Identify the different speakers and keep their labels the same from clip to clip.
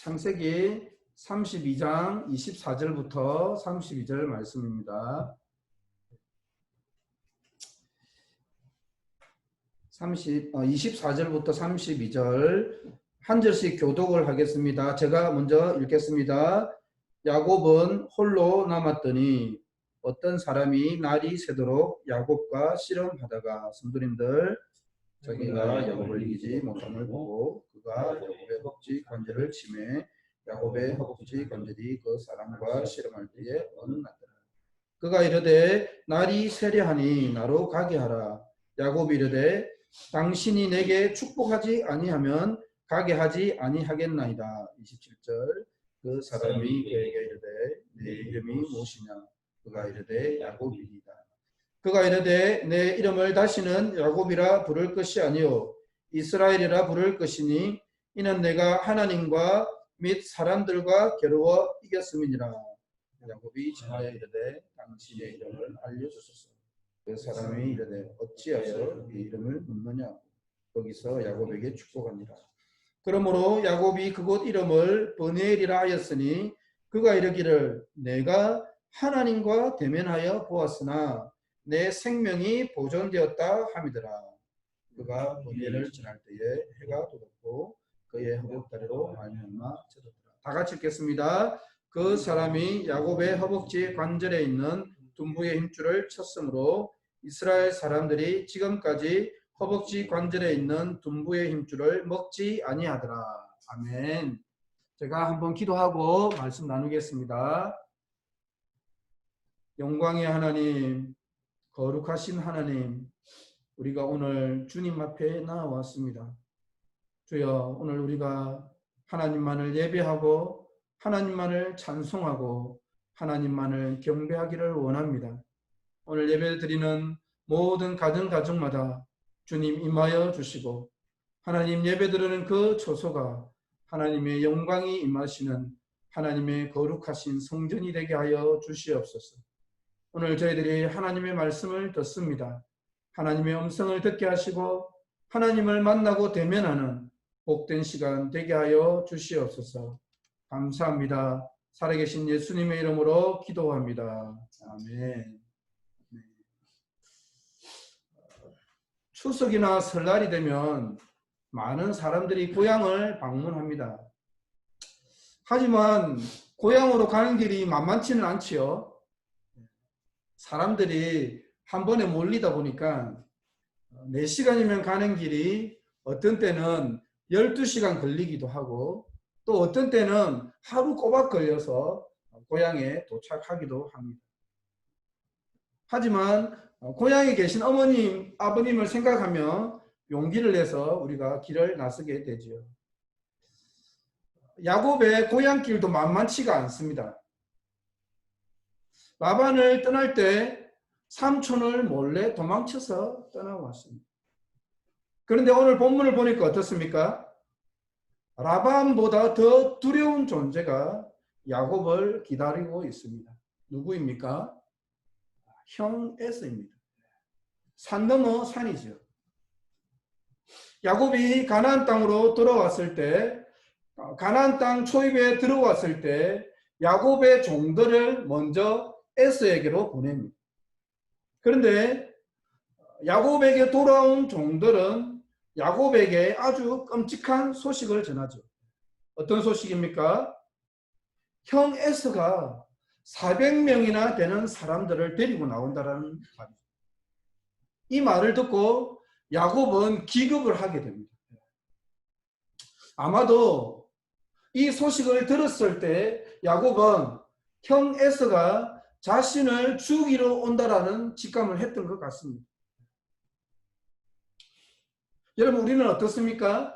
Speaker 1: 창세기 32장 24절부터 32절 말씀입니다. 24절부터 32절 한 절씩 교독을 하겠습니다. 제가 먼저 읽겠습니다. 야곱은 홀로 남았더니 어떤 사람이 날이 새도록 야곱과 씨름하다가 성도님들 자기가 야곱을 이기지 못함을 보고 그가 야곱의 허벅지 관절을 치매 야곱의 허벅지 관절이 그 사람과 씨름할 때에 어긋났더라. 그가 이르되 날이 세려하니 나로 가게 하라. 야곱이 이르되 당신이 내게 축복하지 아니하면 가게 하지 아니하겠나이다. 27절 그 사람이 그에게 이르되 내 이름이 무엇이냐. 그가 이르되 야곱이니이다. 그가 이르되 내 이름을 다시는 야곱이라 부를 것이 아니요 이스라엘이라 부를 것이니 이는 내가 하나님과 및 사람들과 겨루어 이겼음이니라. 야곱이 전하여 이르되 당신의 이름을 알려주소서. 그 사람이 이르되 어찌하여 네 이름을 묻느냐. 거기서 야곱에게 축복하니라. 그러므로 야곱이 그곳 이름을 브니엘이라 하였으니 그가 이르기를 내가 하나님과 대면하여 보았으나 내 생명이 보존되었다 함이더라. 그가 브니엘을 지날 때에 해가 돋았고 그의 허벅다리로 말미암아 젖었더라. 다 같이 읽겠습니다. 그 사람이 야곱의 허벅지 관절에 있는 둔부의 힘줄을 쳤으므로 이스라엘 사람들이 지금까지 허벅지 관절에 있는 둔부의 힘줄을 먹지 아니하더라. 아멘. 제가 한번 기도하고 말씀 나누겠습니다. 영광의 하나님, 거룩하신 하나님, 우리가 오늘 주님 앞에 나왔습니다. 주여, 오늘 우리가 하나님만을 예배하고 하나님만을 찬송하고 하나님만을 경배하기를 원합니다. 오늘 예배 드리는 모든 가정마다 주님 임하여 주시고 하나님 예배 드리는 그 초소가 하나님의 영광이 임하시는 하나님의 거룩하신 성전이 되게 하여 주시옵소서. 오늘 저희들이 하나님의 말씀을 듣습니다. 하나님의 음성을 듣게 하시고 하나님을 만나고 대면하는 복된 시간 되게 하여 주시옵소서. 감사합니다. 살아계신 예수님의 이름으로 기도합니다. 아멘. 추석이나 설날이 되면 많은 사람들이 고향을 방문합니다. 하지만 고향으로 가는 길이 만만치는 않지요. 사람들이 한 번에 몰리다 보니까 4시간이면 가는 길이 어떤 때는 12시간 걸리기도 하고 또 어떤 때는 하루 꼬박 걸려서 고향에 도착하기도 합니다. 하지만 고향에 계신 어머님, 아버님을 생각하며 용기를 내서 우리가 길을 나서게 되지요. 야곱의 고향길도 만만치가 않습니다. 라반을 떠날 때 삼촌을 몰래 도망쳐서 떠나왔습니다. 그런데 오늘 본문을 보니까 어떻습니까? 라반보다 더 두려운 존재가 야곱을 기다리고 있습니다. 누구입니까? 형 에서입니다. 산 넘어 산이죠. 야곱이 가나안 땅으로 돌아왔을 때, 가나안 땅 초입에 들어왔을 때 야곱의 종들을 먼저 에서에게로 보냅니다. 그런데 야곱에게 돌아온 종들은 야곱에게 아주 끔찍한 소식을 전하죠. 어떤 소식입니까? 형 에서가 400명이나 되는 사람들을 데리고 나온다는 말이죠. 이 말을 듣고 야곱은 기겁을 하게 됩니다. 아마도 이 소식을 들었을 때 야곱은 형 에서가 자신을 죽이러 온다라는 직감을 했던 것 같습니다. 여러분, 우리는 어떻습니까?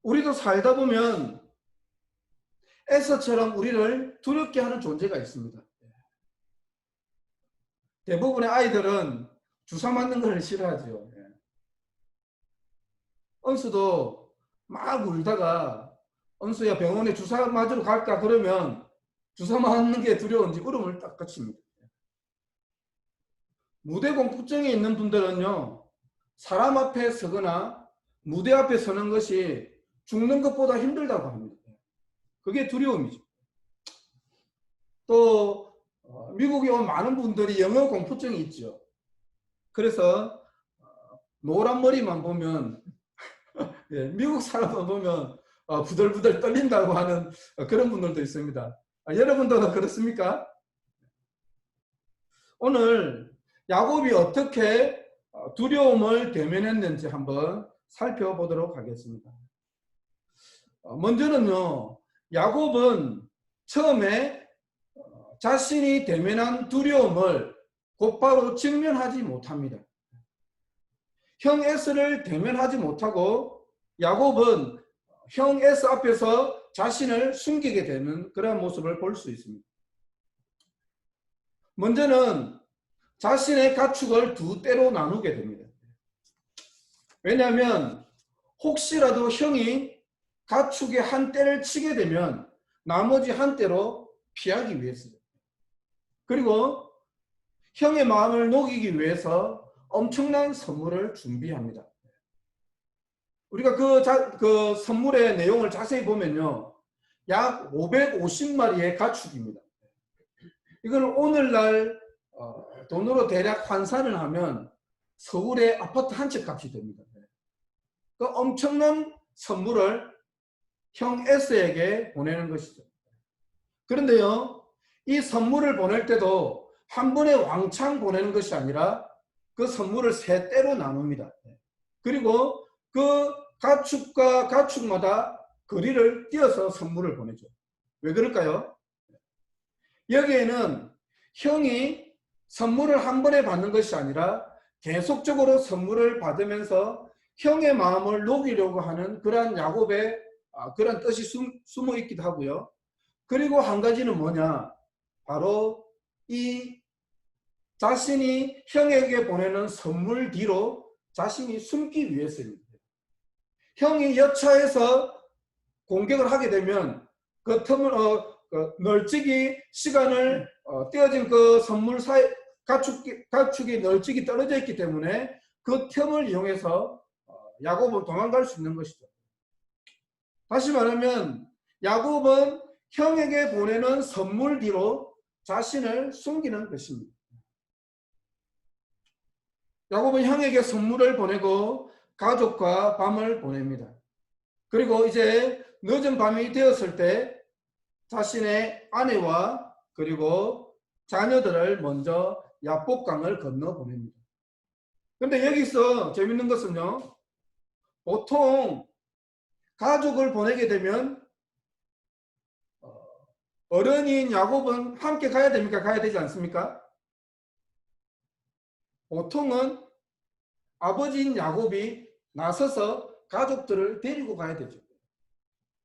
Speaker 1: 우리도 살다 보면 에서처럼 우리를 두렵게 하는 존재가 있습니다. 대부분의 아이들은 주사 맞는 걸 싫어하죠. 은수도 막 울다가 은수야 병원에 주사 맞으러 갈까 그러면 주사 맞는 게 두려운지 울음을 딱 그칩니다. 무대 공포증이 있는 분들은요, 사람 앞에 서거나 무대 앞에 서는 것이 죽는 것보다 힘들다고 합니다. 그게 두려움이죠. 또 미국에 온 많은 분들이 영어 공포증이 있죠. 그래서 노란 머리만 보면 예, 미국 사람만 보면 부들부들 떨린다고 하는 그런 분들도 있습니다. 여러분도 그렇습니까? 오늘 야곱이 어떻게 두려움을 대면했는지 한번 살펴보도록 하겠습니다. 먼저는요, 야곱은 처음에 자신이 대면한 두려움을 곧바로 직면하지 못합니다. 형 에스를 대면하지 못하고 야곱은 형 에스 앞에서 자신을 숨기게 되는 그런 모습을 볼 수 있습니다. 먼저는 자신의 가축을 두 떼로 나누게 됩니다. 왜냐하면 혹시라도 형이 가축의 한 떼를 치게 되면 나머지 한 떼로 피하기 위해서요. 그리고 형의 마음을 녹이기 위해서 엄청난 선물을 준비합니다. 우리가 그 선물의 내용을 자세히 보면요, 약 550마리의 가축입니다. 이걸 오늘날 돈으로 대략 환산을 하면 서울의 아파트 한 채 값이 됩니다. 그 엄청난 선물을 형 에스에게 보내는 것이죠. 그런데요, 이 선물을 보낼 때도 한 번에 왕창 보내는 것이 아니라 그 선물을 세 떼로 나눕니다. 그리고 그 가축과 가축마다 거리를 띄어서 선물을 보내죠. 왜 그럴까요? 여기에는 형이 선물을 한 번에 받는 것이 아니라 계속적으로 선물을 받으면서 형의 마음을 녹이려고 하는 그러한 야곱의 그런 뜻이 숨어 있기도 하고요. 그리고 한 가지는 뭐냐? 바로 이 자신이 형에게 보내는 선물 뒤로 자신이 숨기 위해서입니다. 형이 여차해서 공격을 하게 되면 그 틈을 널찍이 시간을 떼어진 그 선물 사이 가축이 널찍이 떨어져 있기 때문에 그 틈을 이용해서 야곱은 도망갈 수 있는 것이죠. 다시 말하면 야곱은 형에게 보내는 선물 뒤로 자신을 숨기는 것입니다. 야곱은 형에게 선물을 보내고 가족과 밤을 보냅니다. 그리고 이제 늦은 밤이 되었을 때 자신의 아내와 그리고 자녀들을 먼저 야복강을 건너 보냅니다. 그런데 여기서 재밌는 것은요, 보통 가족을 보내게 되면 어른인 야곱은 함께 가야 됩니까? 가야 되지 않습니까? 보통은 아버지인 야곱이 나서서 가족들을 데리고 가야 되죠.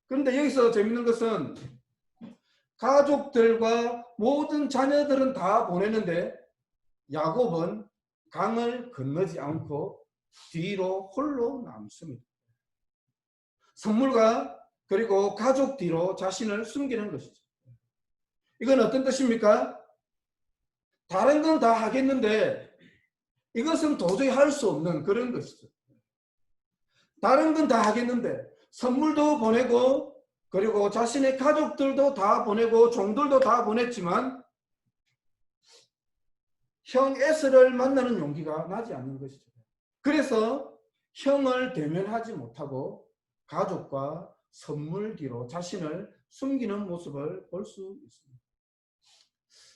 Speaker 1: 그런데 여기서 재밌는 것은 가족들과 모든 자녀들은 다 보내는데 야곱은 강을 건너지 않고 뒤로 홀로 남습니다. 선물과 그리고 가족 뒤로 자신을 숨기는 것이죠. 이건 어떤 뜻입니까? 다른 건 다 하겠는데 이것은 도저히 할 수 없는 그런 것이죠. 다른 건 다 하겠는데 선물도 보내고 그리고 자신의 가족들도 다 보내고 종들도 다 보냈지만 형 에스를 만나는 용기가 나지 않는 것이죠. 그래서 형을 대면하지 못하고 가족과 선물 뒤로 자신을 숨기는 모습을 볼 수 있습니다.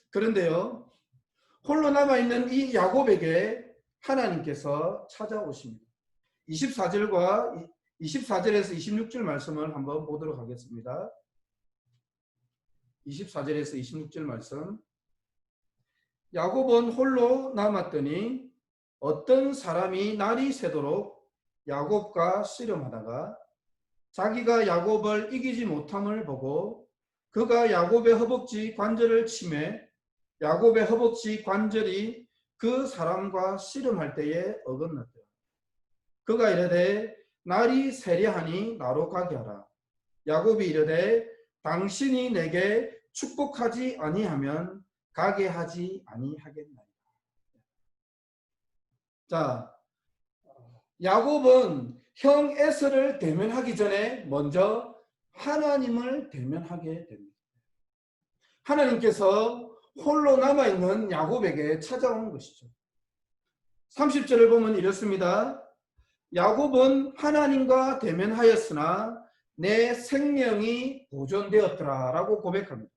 Speaker 1: 그런데요, 홀로 남아있는 이 야곱에게 하나님께서 찾아오십니다. 24절에서 26절 말씀을 한번 보도록 하겠습니다. 24절에서 26절 말씀. 야곱은 홀로 남았더니 어떤 사람이 날이 새도록 야곱과 씨름하다가 자기가 야곱을 이기지 못함을 보고 그가 야곱의 허벅지 관절을 치매 야곱의 허벅지 관절이 그 사람과 씨름할 때에 어긋났더라. 그가 이르되 날이 새려하니 나로 가게 하라. 야곱이 이르되 당신이 내게 축복하지 아니하면 가게 하지 아니하겠나이다. 자, 야곱은 형 에서를 대면하기 전에 먼저 하나님을 대면하게 됩니다. 하나님께서 홀로 남아있는 야곱에게 찾아온 것이죠. 30절을 보면 이렇습니다. 야곱은 하나님과 대면하였으나 내 생명이 보존되었더라 라고 고백합니다.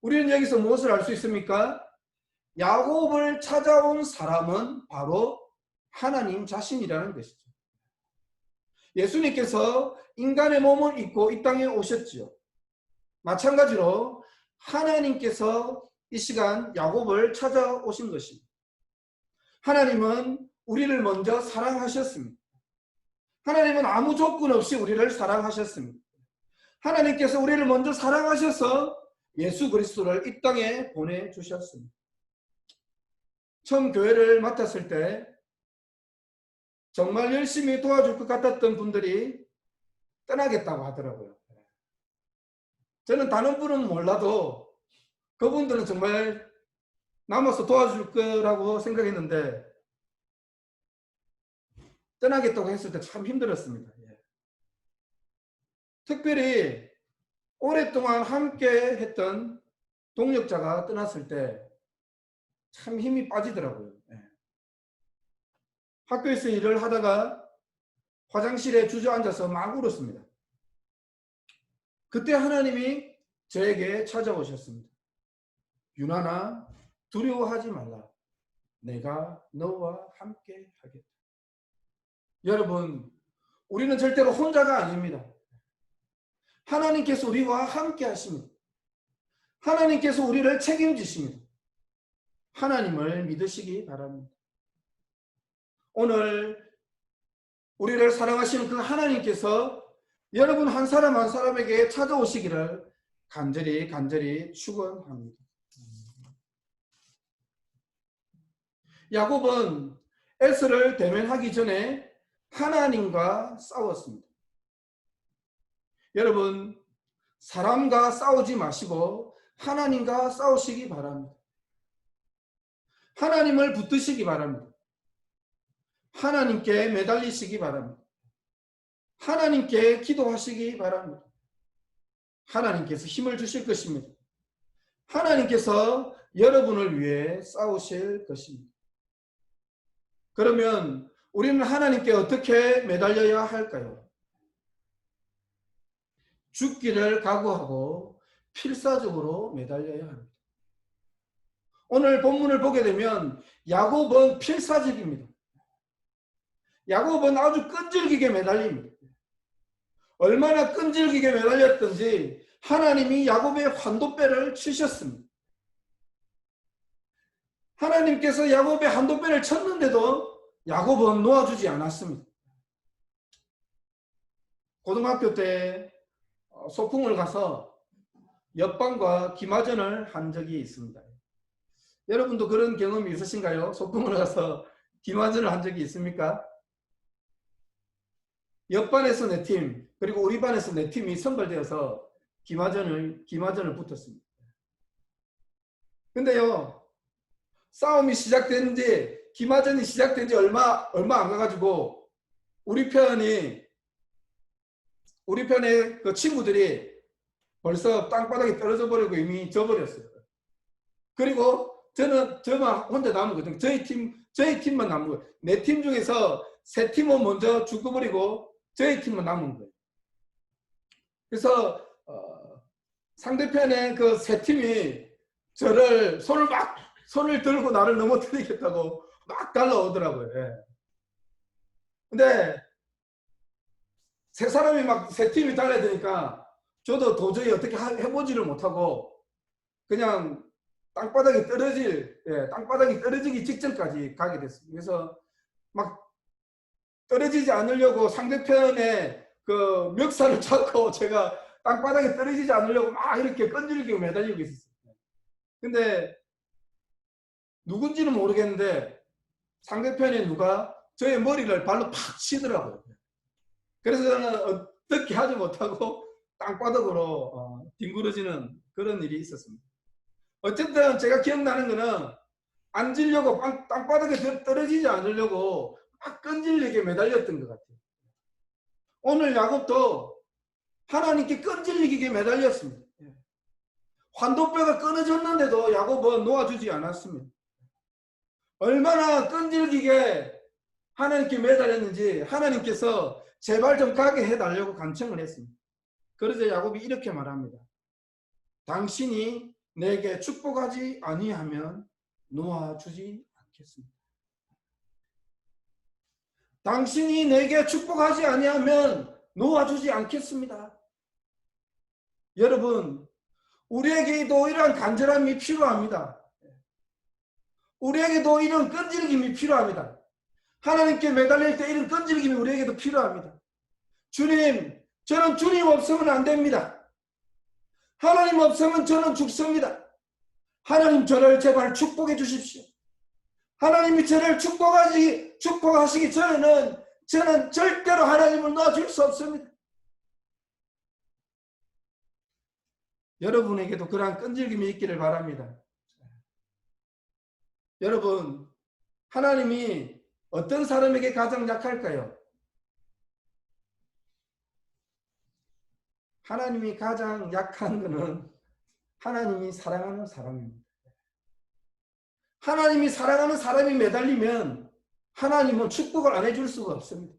Speaker 1: 우리는 여기서 무엇을 알 수 있습니까? 야곱을 찾아온 사람은 바로 하나님 자신이라는 것이죠. 예수님께서 인간의 몸을 입고 이 땅에 오셨지요. 마찬가지로 하나님께서 이 시간 야곱을 찾아오신 것입니다. 하나님은 우리를 먼저 사랑하셨습니다. 하나님은 아무 조건 없이 우리를 사랑하셨습니다. 하나님께서 우리를 먼저 사랑하셔서 예수 그리스도를 이 땅에 보내주셨습니다. 처음 교회를 맡았을 때 정말 열심히 도와줄 것 같았던 분들이 떠나겠다고 하더라고요. 저는 다른 분은 몰라도 그분들은 정말 남아서 도와줄 거라고 생각했는데 떠나겠다고 했을 때 참 힘들었습니다. 특별히 오랫동안 함께 했던 동역자가 떠났을 때 참 힘이 빠지더라고요. 학교에서 일을 하다가 화장실에 주저앉아서 막 울었습니다. 그때 하나님이 저에게 찾아오셨습니다. 유나나 두려워하지 말라. 내가 너와 함께 하겠다. 여러분, 우리는 절대로 혼자가 아닙니다. 하나님께서 우리와 함께 하십니다. 하나님께서 우리를 책임지십니다. 하나님을 믿으시기 바랍니다. 오늘 우리를 사랑하시는 그 하나님께서 여러분 한 사람 한 사람에게 찾아오시기를 간절히 축원합니다. 야곱은 에서를 대면하기 전에 하나님과 싸웠습니다. 여러분, 사람과 싸우지 마시고 하나님과 싸우시기 바랍니다. 하나님을 붙드시기 바랍니다. 하나님께 매달리시기 바랍니다. 하나님께 기도하시기 바랍니다. 하나님께서 힘을 주실 것입니다. 하나님께서 여러분을 위해 싸우실 것입니다. 그러면 우리는 하나님께 어떻게 매달려야 할까요? 죽기를 각오하고 필사적으로 매달려야 합니다. 오늘 본문을 보게 되면 야곱은 필사적입니다. 야곱은 아주 끈질기게 매달립니다. 얼마나 끈질기게 매달렸던지 하나님이 야곱의 환도뼈를 치셨습니다. 하나님께서 야곱의 환도뼈를 쳤는데도 야곱은 놓아주지 않았습니다. 고등학교 때 소풍을 가서 옆방과 기마전을 한 적이 있습니다. 여러분도 그런 경험이 있으신가요? 소풍을 가서 기마전을 한 적이 있습니까? 옆반에서 내 팀, 그리고 우리 반에서 내 팀이 선발되어서 기마전을 붙었습니다. 근데요, 싸움이 시작된 지, 기마전이 시작된 지 얼마 안 가가지고, 우리 편의 그 친구들이 벌써 땅바닥에 떨어져 버리고 이미 져버렸어요. 그리고 저만 혼자 남은 거죠. 저희 팀만 남은 거예요. 내 팀 중에서 세 팀은 먼저 죽어버리고 저희 팀만 남은 거예요. 그래서 상대편의 그 세 팀이 저를 손을 들고 나를 넘어뜨리겠다고 막 달려오더라고요. 근데 세 팀이 달려드니까 저도 도저히 어떻게 해보지를 못하고 그냥 땅바닥이 떨어지기 직전까지 가게 됐습니다. 그래서 막 떨어지지 않으려고 상대편의 그 멱살을 잡고 제가 땅바닥에 떨어지지 않으려고 막 이렇게 끈질기게 매달리고 있었어요. 근데 누군지는 모르겠는데 상대편에 누가 저의 머리를 발로 팍 치더라고요. 그래서 저는 어떻게 하지 못하고 땅바닥으로 뒹굴어지는 그런 일이 있었습니다. 어쨌든 제가 기억나는 거는 앉으려고 땅바닥에 떨어지지 않으려고 막 끈질기게 매달렸던 것 같아요. 오늘 야곱도 하나님께 끈질기게 매달렸습니다. 환도뼈가 끊어졌는데도 야곱은 놓아주지 않았습니다. 얼마나 끈질기게 하나님께 매달렸는지 하나님께서 제발 좀 가게 해달라고 간청을 했습니다. 그래서 야곱이 이렇게 말합니다. 당신이 내게 축복하지 아니하면 놓아주지 않겠습니다. 당신이 내게 축복하지 아니하면 놓아주지 않겠습니다. 여러분, 우리에게도 이러한 간절함이 필요합니다. 우리에게도 이런 끈질김이 필요합니다. 하나님께 매달릴 때 이런 끈질김이 우리에게도 필요합니다. 주님, 저는 주님 없으면 안 됩니다. 하나님 없으면 저는 죽습니다. 하나님 저를 제발 축복해 주십시오. 하나님이 저를 축복하시기 전에는 저는 절대로 하나님을 놔줄 수 없습니다. 여러분에게도 그러한 끈질김이 있기를 바랍니다. 여러분, 하나님이 어떤 사람에게 가장 약할까요? 하나님이 가장 약한 것은 하나님이 사랑하는 사람입니다. 하나님이 사랑하는 사람이 매달리면 하나님은 축복을 안 해줄 수가 없습니다.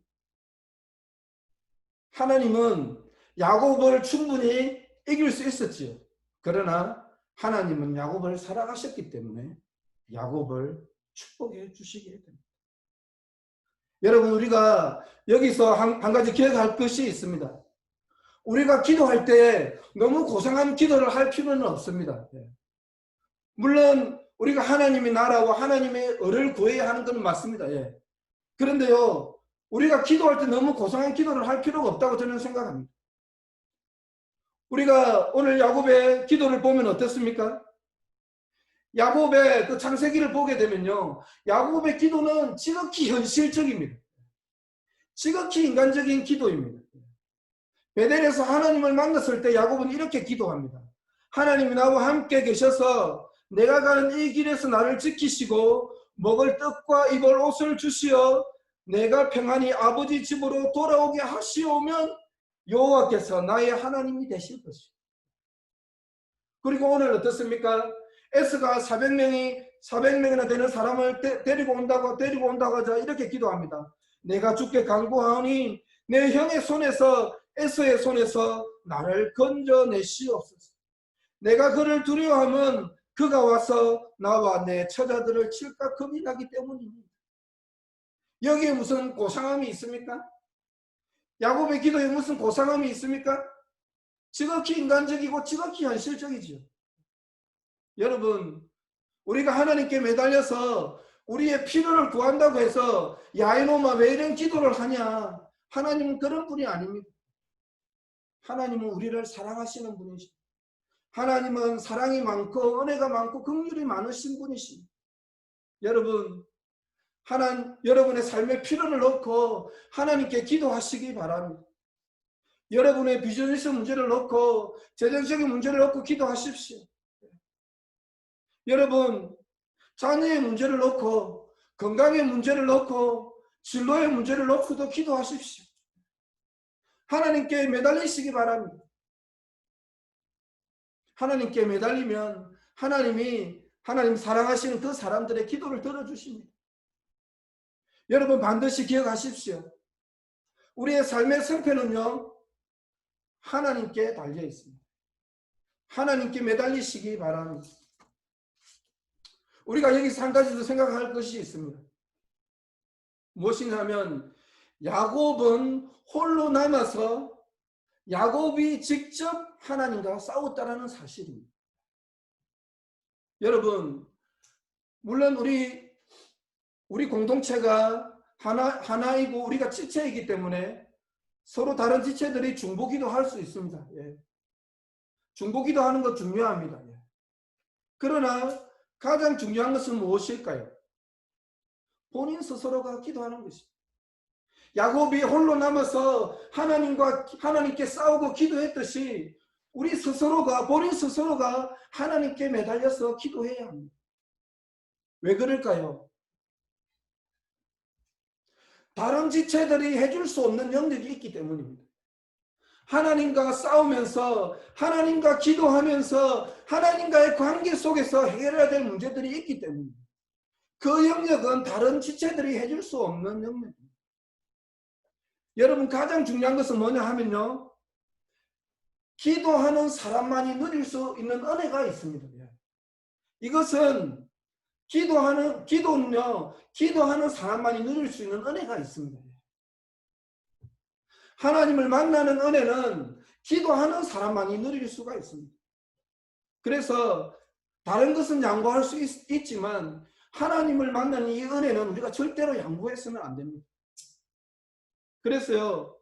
Speaker 1: 하나님은 야곱을 충분히 이길 수 있었지요. 그러나 하나님은 야곱을 사랑하셨기 때문에 야곱을 축복해 주시게 됩니다. 여러분, 우리가 여기서 한 가지 기억할 것이 있습니다. 우리가 기도할 때 너무 고상한 기도를 할 필요는 없습니다. 물론 우리가 하나님의 나라와 하나님의 의를 구해야 하는 건 맞습니다. 그런데요, 우리가 기도할 때 너무 고상한 기도를 할 필요가 없다고 저는 생각합니다. 우리가 오늘 야곱의 기도를 보면 어떻습니까? 야곱의 그 창세기를 보게 되면요, 야곱의 기도는 지극히 현실적입니다. 지극히 인간적인 기도입니다. 베델에서 하나님을 만났을 때 야곱은 이렇게 기도합니다. 하나님이 나와 함께 계셔서 내가 가는 이 길에서 나를 지키시고 먹을 떡과 입을 옷을 주시어 내가 평안히 아버지 집으로 돌아오게 하시오면 여호와께서 나의 하나님이 되실 것이요. 그리고 오늘 어떻습니까? 에스가 400명이나 되는 사람을 데리고 온다고 하자 이렇게 기도합니다. 내가 주께 간구하오니 내 형의 손에서 에서의 손에서 나를 건져내시옵소서. 내가 그를 두려워하면 그가 와서 나와 내 처자들을 칠까 겁이 나기 때문입니다. 여기에 무슨 고상함이 있습니까? 야곱의 기도에 무슨 고상함이 있습니까? 지극히 인간적이고 지극히 현실적이죠. 여러분, 우리가 하나님께 매달려서 우리의 필요를 구한다고 해서 야 이놈아 왜 이런 기도를 하냐? 하나님은 그런 분이 아닙니다. 하나님은 우리를 사랑하시는 분이십니다. 하나님은 사랑이 많고 은혜가 많고 긍휼이 많으신 분이십니다. 여러분, 여러분의 삶의 필요를 놓고 하나님께 기도하시기 바랍니다. 여러분의 비즈니스 문제를 놓고 재정적인 문제를 놓고 기도하십시오. 여러분, 자녀의 문제를 놓고 건강의 문제를 놓고 진로의 문제를 놓고도 기도하십시오. 하나님께 매달리시기 바랍니다. 하나님께 매달리면 하나님 사랑하시는 그 사람들의 기도를 들어주십니다. 여러분 반드시 기억하십시오. 우리의 삶의 승패는요, 하나님께 달려 있습니다. 하나님께 매달리시기 바랍니다. 우리가 여기서 한 가지 더 생각할 것이 있습니다. 무엇이냐면 야곱은 홀로 남아서 야곱이 직접 하나님과 싸웠다라는 사실입니다. 여러분, 물론 우리 공동체가 하나이고 우리가 지체이기 때문에 서로 다른 지체들이 중보기도 할 수 있습니다. 중보기도 하는 것 중요합니다. 그러나 가장 중요한 것은 무엇일까요? 본인 스스로가 기도하는 것입니다. 야곱이 홀로 남아서 하나님께 싸우고 기도했듯이 본인 스스로가 하나님께 매달려서 기도해야 합니다. 왜 그럴까요? 다른 지체들이 해줄 수 없는 영역이 있기 때문입니다. 하나님과 싸우면서 하나님과 기도하면서 하나님과의 관계 속에서 해결해야 될 문제들이 있기 때문에 그 영역은 다른 지체들이 해줄 수 없는 영역입니다. 여러분 가장 중요한 것은 뭐냐 하면요. 기도하는 사람만이 누릴 수 있는 은혜가 있습니다. 이것은 기도는요. 기도하는 사람만이 누릴 수 있는 은혜가 있습니다. 하나님을 만나는 은혜는 기도하는 사람만이 누릴 수가 있습니다. 그래서 다른 것은 양보할 수 있지만 하나님을 만나는 이 은혜는 우리가 절대로 양보해서는 안 됩니다. 그래서요.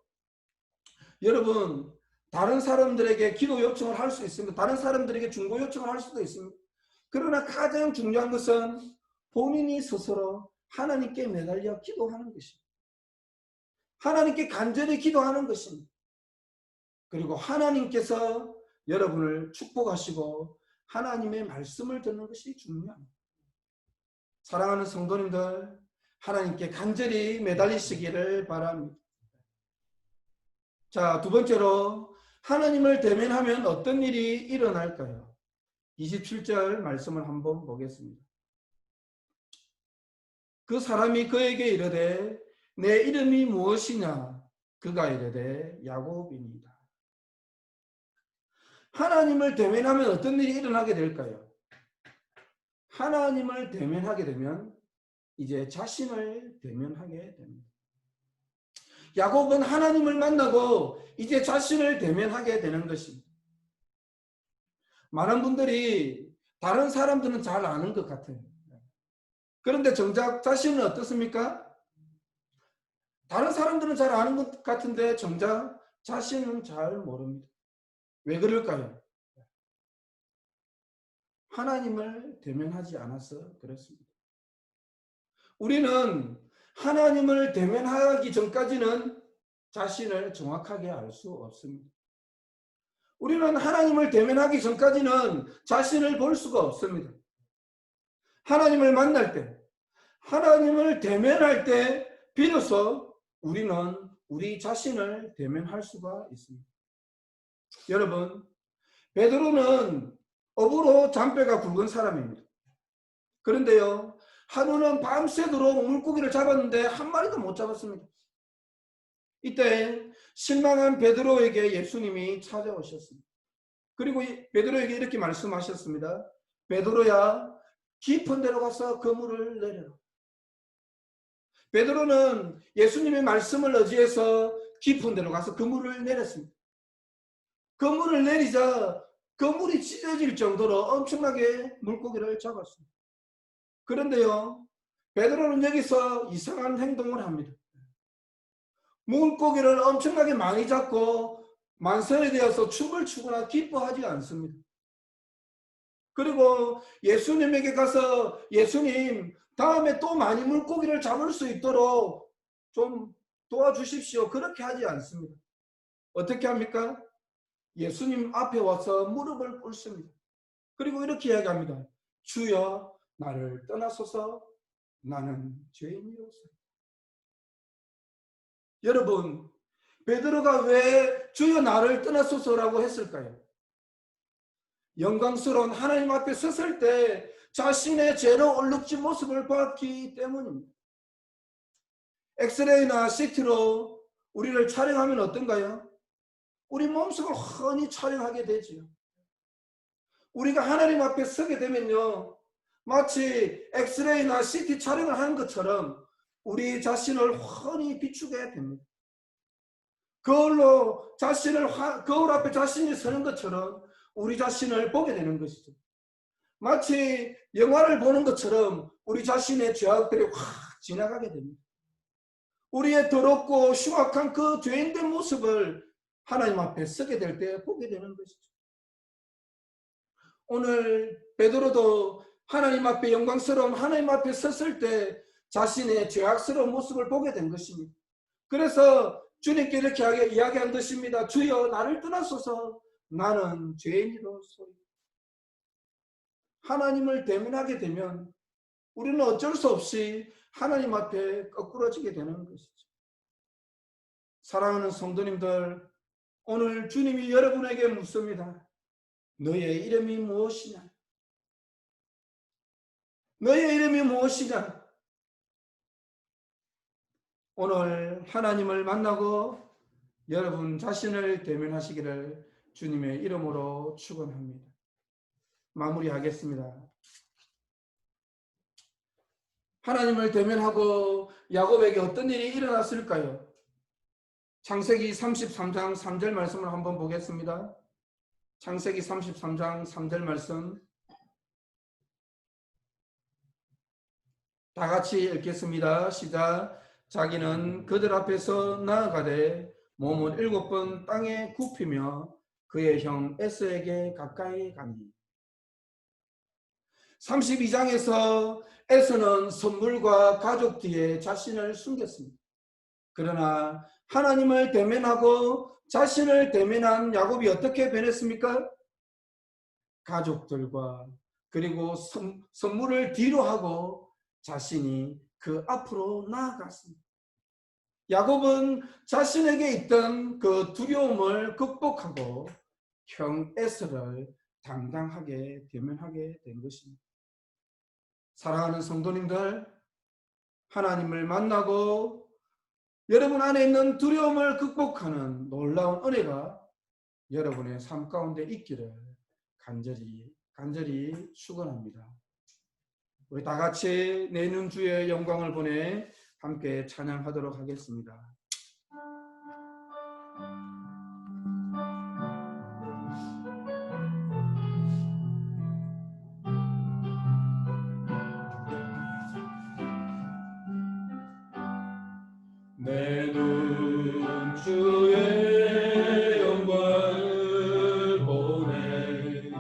Speaker 1: 여러분 다른 사람들에게 기도 요청을 할 수 있습니다. 다른 사람들에게 중보 요청을 할 수도 있습니다. 그러나 가장 중요한 것은 본인이 스스로 하나님께 매달려 기도하는 것입니다. 하나님께 간절히 기도하는 것입니다. 그리고 하나님께서 여러분을 축복하시고 하나님의 말씀을 듣는 것이 중요합니다. 사랑하는 성도님들, 하나님께 간절히 매달리시기를 바랍니다. 자, 두 번째로 하나님을 대면하면 어떤 일이 일어날까요? 27절 말씀을 한번 보겠습니다. 그 사람이 그에게 이르되 내 이름이 무엇이냐? 그가 이르되 야곱입니다. 하나님을 대면하면 어떤 일이 일어나게 될까요? 하나님을 대면하게 되면 이제 자신을 대면하게 됩니다. 야곱은 하나님을 만나고 이제 자신을 대면하게 되는 것입니다. 많은 분들이 다른 사람들은 잘 아는 것 같아요. 그런데 정작 자신은 어떻습니까? 다른 사람들은 잘 아는 것 같은데 정작 자신은 잘 모릅니다. 왜 그럴까요? 하나님을 대면하지 않아서 그렇습니다. 우리는 하나님을 대면하기 전까지는 자신을 정확하게 알 수 없습니다. 우리는 하나님을 대면하기 전까지는 자신을 볼 수가 없습니다. 하나님을 만날 때, 하나님을 대면할 때 비로소 우리는 우리 자신을 대면할 수가 있습니다. 여러분, 베드로는 업으로 잔뼈가 굵은 사람입니다. 그런데요, 하루는 밤새도록 물고기를 잡았는데 한 마리도 못 잡았습니다. 이때 실망한 베드로에게 예수님이 찾아오셨습니다. 그리고 베드로에게 이렇게 말씀하셨습니다. 베드로야, 깊은 데로 가서 그물을 내려라. 베드로는 예수님의 말씀을 의지해서 깊은 데로 가서 그물을 내렸습니다. 그물을 내리자 그물이 찢어질 정도로 엄청나게 물고기를 잡았습니다. 그런데요, 베드로는 여기서 이상한 행동을 합니다. 물고기를 엄청나게 많이 잡고 만선이 되어서 춤을 추거나 기뻐하지 않습니다. 그리고 예수님에게 가서 예수님, 다음에 또 많이 물고기를 잡을 수 있도록 좀 도와주십시오. 그렇게 하지 않습니다. 어떻게 합니까? 예수님 앞에 와서 무릎을 꿇습니다. 그리고 이렇게 이야기합니다. 주여, 나를 떠나소서. 나는 죄인이로서. 여러분, 베드로가 왜 주여 나를 떠나소서라고 했을까요? 영광스러운 하나님 앞에 섰을 때 자신의 죄로 얼룩진 모습을 봤기 때문입니다. 엑스레이나 CT로 우리를 촬영하면 어떤가요? 우리 몸속을 훤히 촬영하게 되지요. 우리가 하나님 앞에 서게 되면요, 마치 엑스레이나 CT 촬영을 하는 것처럼 우리 자신을 훤히 비추게 됩니다. 거울 앞에 자신이 서는 것처럼 우리 자신을 보게 되는 것이죠. 마치 영화를 보는 것처럼 우리 자신의 죄악들이 확 지나가게 됩니다. 우리의 더럽고 흉악한 그 죄인된 모습을 하나님 앞에 서게 될 때 보게 되는 것이죠. 오늘 베드로도 하나님 앞에 영광스러운 하나님 앞에 섰을 때 자신의 죄악스러운 모습을 보게 된 것입니다. 그래서 주님께 이렇게 이야기한 것입니다. 주여, 나를 떠나소서. 나는 죄인이로소이다. 하나님을 대면하게 되면 우리는 어쩔 수 없이 하나님 앞에 거꾸러지게 되는 것이죠. 사랑하는 성도님들, 오늘 주님이 여러분에게 묻습니다. 너의 이름이 무엇이냐? 너의 이름이 무엇이냐? 오늘 하나님을 만나고 여러분 자신을 대면하시기를 주님의 이름으로 축원합니다. 마무리하겠습니다. 하나님을 대면하고 야곱에게 어떤 일이 일어났을까요? 창세기 33장 3절 말씀을 한번 보겠습니다. 창세기 33장 3절 말씀 다 같이 읽겠습니다. 시작. 자기는 그들 앞에서 나아가되 몸은 7번 땅에 굽히며 그의 형 에서에게 가까이 가니. 32장에서 에서는 선물과 가족 뒤에 자신을 숨겼습니다. 그러나 하나님을 대면하고 자신을 대면한 야곱이 어떻게 변했습니까? 가족들과 그리고 선물을 뒤로 하고 자신이 그 앞으로 나아갔습니다. 야곱은 자신에게 있던 그 두려움을 극복하고 형 에서를 당당하게 대면하게 된 것입니다. 사랑하는 성도님들, 하나님을 만나고 여러분 안에 있는 두려움을 극복하는 놀라운 은혜가 여러분의 삶 가운데 있기를 간절히 축원합니다. 우리 다 같이 내는 주의 영광을 보내 함께 찬양하도록 하겠습니다. 내는 주의 영광을 보내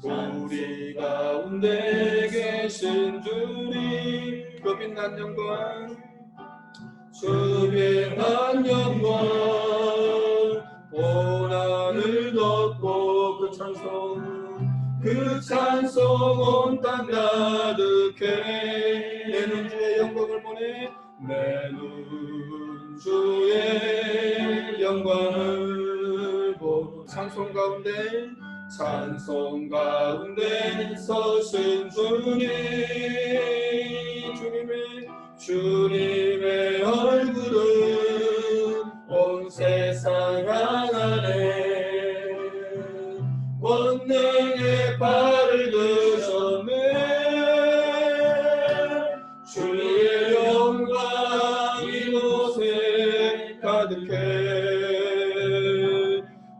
Speaker 1: 우리 가운데 계신 주님 그 빛난 영광 그 빛난 영광 고난을 덮고 그 찬송 온 땅 가득해 내는 주의 영광을 보내 내는 주의 영광을 보내 찬송 가운데 서신 주님의 얼굴은 온 세상 향하네 권능의 발을 드셨네 주의 영광 이곳에 가득해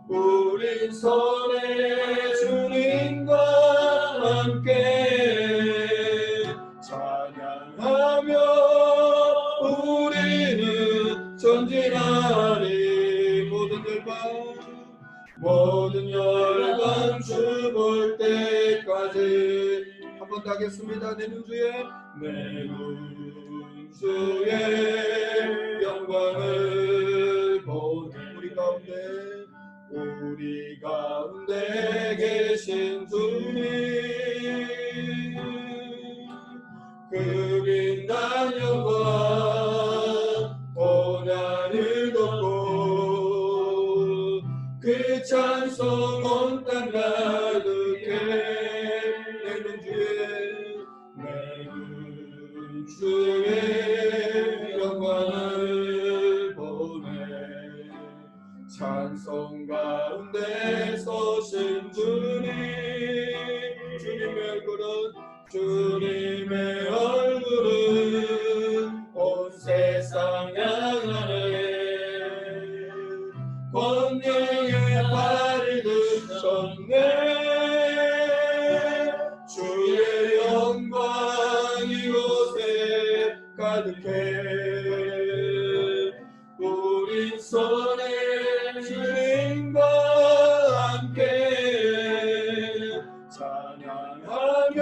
Speaker 1: 우리 손에 주님과 함께 찬양하며 우리는 전진하리 모든 열방 죽을 때까지 한 번 더 하겠습니다. 내는 주의 영광을 보내 우리 가운데 계신 주님 그 빛난 영광 고난을 덮고 그 찬송 온 땅 가득해 내는 주의 영광을 보내 찬송 가운데 서신 주님의 얼굴은 온 세상 향하네 권능의 발을 드셨네 주의 영광 이곳에 가득해 우리 손에 주님과 함께 찬양하며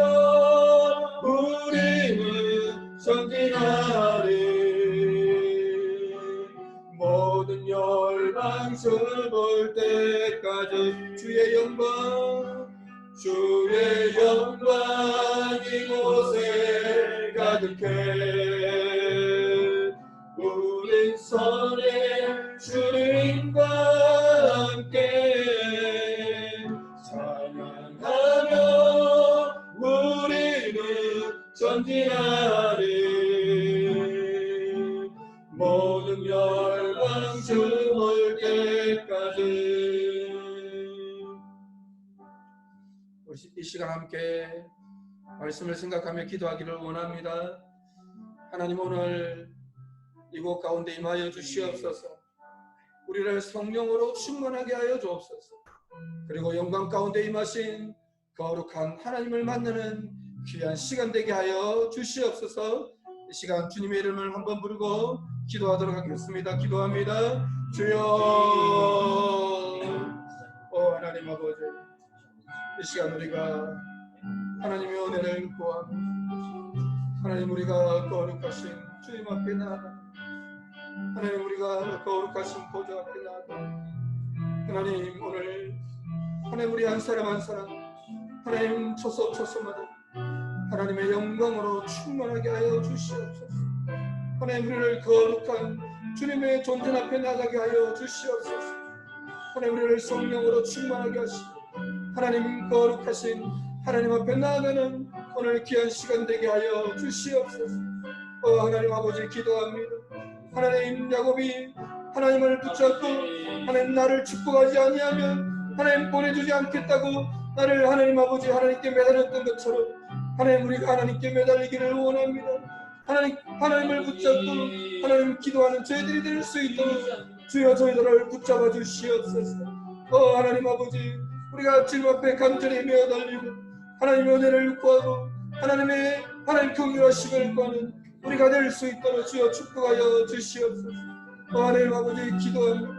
Speaker 1: 우리는 전진하리 모든 열방 볼 때까지 주의 영광 이곳에 가득해 우리 손에 주님과
Speaker 2: 올 때까지.
Speaker 1: 우리 이 시간 함께 말씀을 생각하며 기도하기를 원합니다. 하나님, 오늘 이곳 가운데 임하여 주시옵소서. 우리를 성령으로 충만하게 하여 주옵소서. 그리고 영광 가운데 임하신 거룩한 하나님을 만나는 귀한 시간 되게 하여 주시옵소서. 이 시간 주님의 이름을 한번 부르고 기도하도록 하겠습니다. 기도합니다. 주여, 하나님 아버지, 이 시간 우리가 하나님의 은혜를 구하고 하나님, 우리가 거룩하신 주님 앞에 나아가 하나님, 우리가 거룩하신 보좌 앞에 나아가 하나님, 오늘 하나님, 우리 한 사람 한 사람 하나님 초소초소마다 하나님의 영광으로 충만하게 하여 주시옵소서. 하나님, 우리를 거룩한 주님의 존재 앞에 나가게 하여 주시옵소서. 하나님, 우리를 성령으로 충만하게 하시고 하나님 거룩하신 하나님 앞에 나아가는 오늘 귀한 시간 되게 하여 주시옵소서. 하나님 아버지, 기도합니다. 하나님, 야곱이 하나님을 붙잡고 하나님, 나를 축복하지 아니하면 하나님 보내주지 않겠다고 나를 하나님 아버지 하나님께 매달렸던 것처럼 하나님, 우리가 하나님께 매달리기를 원합니다. 하나님을 붙잡고 하나님 기도하는 저희들이 될 수 있도록 주여 저희들을 붙잡아 주시옵소서. 하나님 아버지, 우리가 주님 앞에 간절히 매달리고 하나님의 은혜를 구하고 하나님의 하나님 긍휼하심을 구하는 우리가 될 수 있도록 주여 축복하여 주시옵소서. 하나님 아버지, 기도합니다.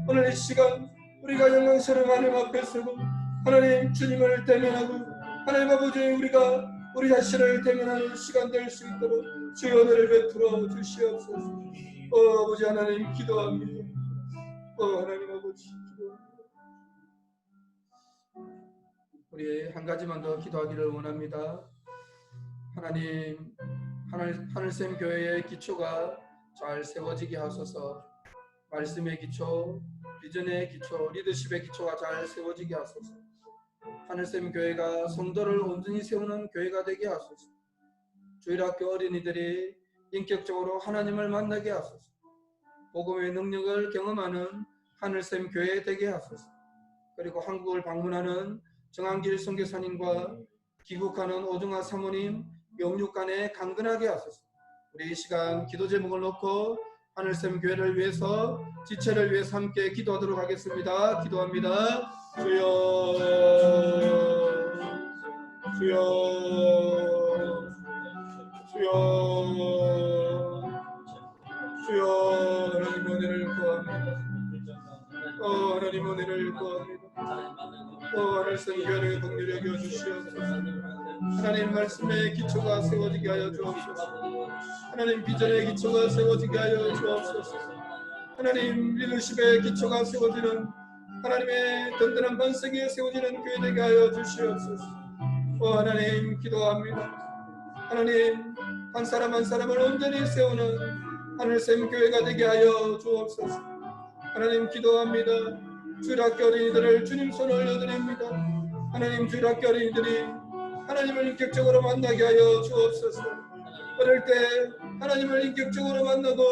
Speaker 1: 오늘 이 시간 우리가 영광스러운 하나님 앞에 서고 하나님 주님을 대면하고 하나님 아버지, 우리가 우리 자신을 대면하는 시간 될 수 있도록 주의 은혜를 베풀어 주시옵소서. 아버지 하나님, 기도합니다. 하나님 아버지, 기도합니다. 우리 한 가지만 더 기도하기를 원합니다. 하나님, 하늘샘 교회의 기초가 잘 세워지게 하소서. 말씀의 기초, 비전의 기초, 리더십의 기초가 잘 세워지게 하소서. 하늘샘 교회가 성도를 온전히 세우는 교회가 되게 하소서. 주일학교 어린이들이 인격적으로 하나님을 만나게 하소서. 복음의 능력을 경험하는 하늘샘 교회 되게 하소서. 그리고 한국을 방문하는 정한길 선교사님과 귀국하는 오중하 사모님 영육간에 강건하게 하소서. 우리 이 시간 기도 제목을 놓고 하늘샘 교회를 위해서, 지체를 위해서 함께 기도하도록 하겠습니다. 기도합니다. 주여, 주여, 주여, 주여. 하나님 은혜를 구합니다. 하나님 은혜를 구합니다. 하늘샘 교회를 긍휼히 여겨 주시옵소서. 하나님, 말씀의 기초가 세워지게 하여 주옵소서. 하나님, 비전의 기초가 세워지게 하여 주옵소서. 하나님, 리더십의 기초가 세워지는 하나님의 든든한 반석이 세워지는 교회 되게 하여 주시옵소서. 하나님, 기도합니다. 하나님, 한 사람 한 사람을 온전히 세우는 하늘샘 교회가 되게 하여 주옵소서. 하나님, 기도합니다. 주일학교 어린이들을 주님 손에 올려드립니다. 하나님, 주일학교 어린이들이 하나님을 인격적으로 만나게 하여 주옵소서. 어릴 때 하나님을 인격적으로 만나고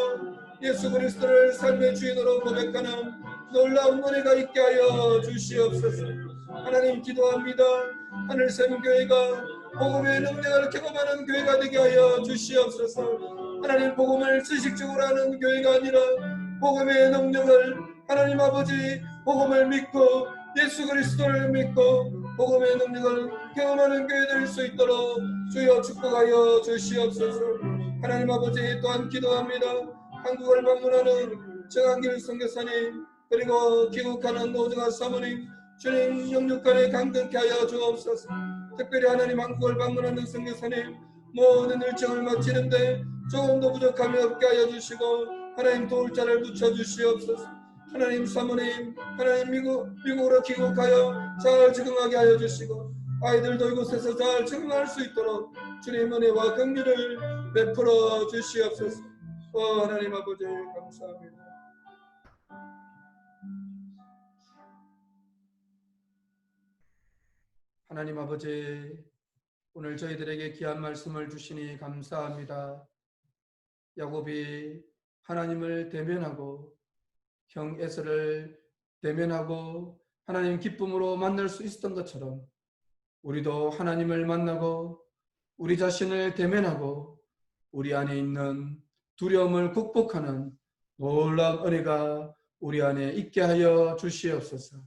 Speaker 1: 예수 그리스도를 삶의 주인으로 고백하는 놀라운 은혜가 있게 하여 주시옵소서. 하나님, 기도합니다. 하늘샘 교회가 복음의 능력을 경험하는 교회가 되게 하여 주시옵소서. 하나님, 복음을 지식적으로 하는 교회가 아니라 복음의 능력을, 하나님 아버지, 복음을 믿고 예수 그리스도를 믿고 복음의 능력을 경험하는 교회 될 수 있도록 주여 축복하여 주시옵소서. 하나님 아버지, 또한 기도합니다. 한국을 방문하는 정한길 선교사님, 그리고 귀국하는 오중하 사모님, 주님 영육간에 강건케 하여 주옵소서. 특별히 하나님, 한국을 방문하는 선교사님 모든 일정을 마치는데 조금도 부족함이 없게 하여 주시고 하나님, 도울 자를 붙여주시옵소서. 하나님, 사모님, 하나님 미국으로 귀국하여 잘 적응하게 하여 주시고 아이들도 이곳에서 잘 적응할 수 있도록 주님 은혜와 긍휼을 베풀어 주시옵소서. 하나님 아버지, 감사합니다. 하나님 아버지, 오늘 저희들에게 귀한 말씀을 주시니 감사합니다. 야곱이 하나님을 대면하고 형 에서를 대면하고 하나님 기쁨으로 만날 수 있었던 것처럼 우리도 하나님을 만나고 우리 자신을 대면하고 우리 안에 있는 두려움을 극복하는 놀라운 은혜가 우리 안에 있게 하여 주시옵소서.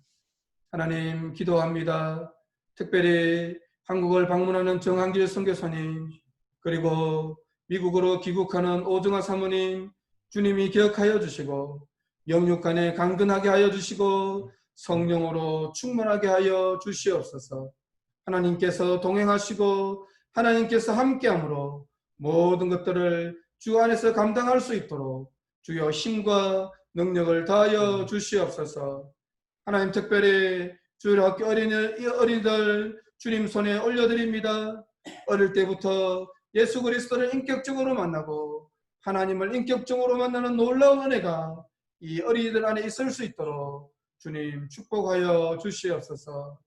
Speaker 1: 하나님 기도합니다. 특별히 한국을 방문하는 정한길 선교사님, 그리고 미국으로 귀국하는 오정아 사모님, 주님이 기억하여 주시고 영육간에 강건하게 하여 주시고 성령으로 충만하게 하여 주시옵소서. 하나님께서 동행하시고 하나님께서 함께함으로 모든 것들을 주 안에서 감당할 수 있도록 주여 힘과 능력을 다하여 주시옵소서. 하나님 특별히 주일 학교 어린이들 주님 손에 올려드립니다. 어릴 때부터 예수 그리스도를 인격적으로 만나고 하나님을 인격적으로 만나는 놀라운 은혜가 이 어린이들 안에 있을 수 있도록 주님 축복하여 주시옵소서.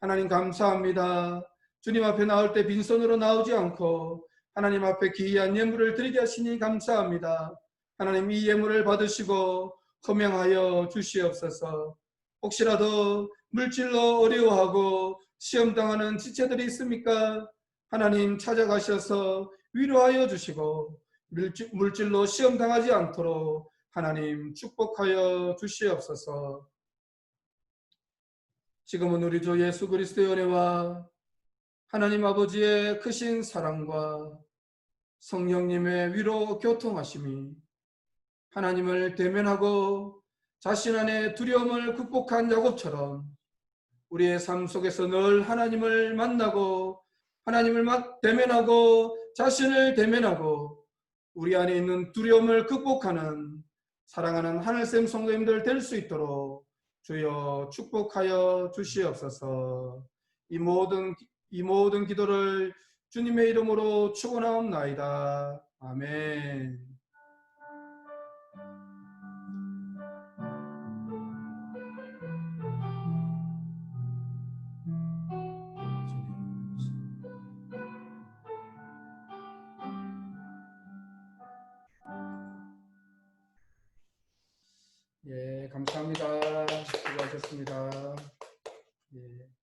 Speaker 1: 하나님 감사합니다. 주님 앞에 나올 때 빈손으로 나오지 않고 하나님 앞에 귀한 예물을 드리게 하시니 감사합니다. 하나님 이 예물을 받으시고 허명하여 주시옵소서. 혹시라도 물질로 어려워하고 시험당하는 지체들이 있습니까? 하나님 찾아가셔서 위로하여 주시고 물질로 시험당하지 않도록 하나님 축복하여 주시옵소서. 지금은 우리 주 예수 그리스도의 은혜와 하나님 아버지의 크신 사랑과 성령님의 위로 교통하심이 하나님을 대면하고 자신 안에 두려움을 극복한 야곱처럼 우리의 삶 속에서 늘 하나님을 만나고 하나님을 대면하고 자신을 대면하고 우리 안에 있는 두려움을 극복하는 사랑하는 하늘샘 성도님들 될 수 있도록 주여 축복하여 주시옵소서. 이 모든 기도를 주님의 이름으로 축원하옵나이다. 아멘. 예, 감사합니다. 수고하셨습니다. 예.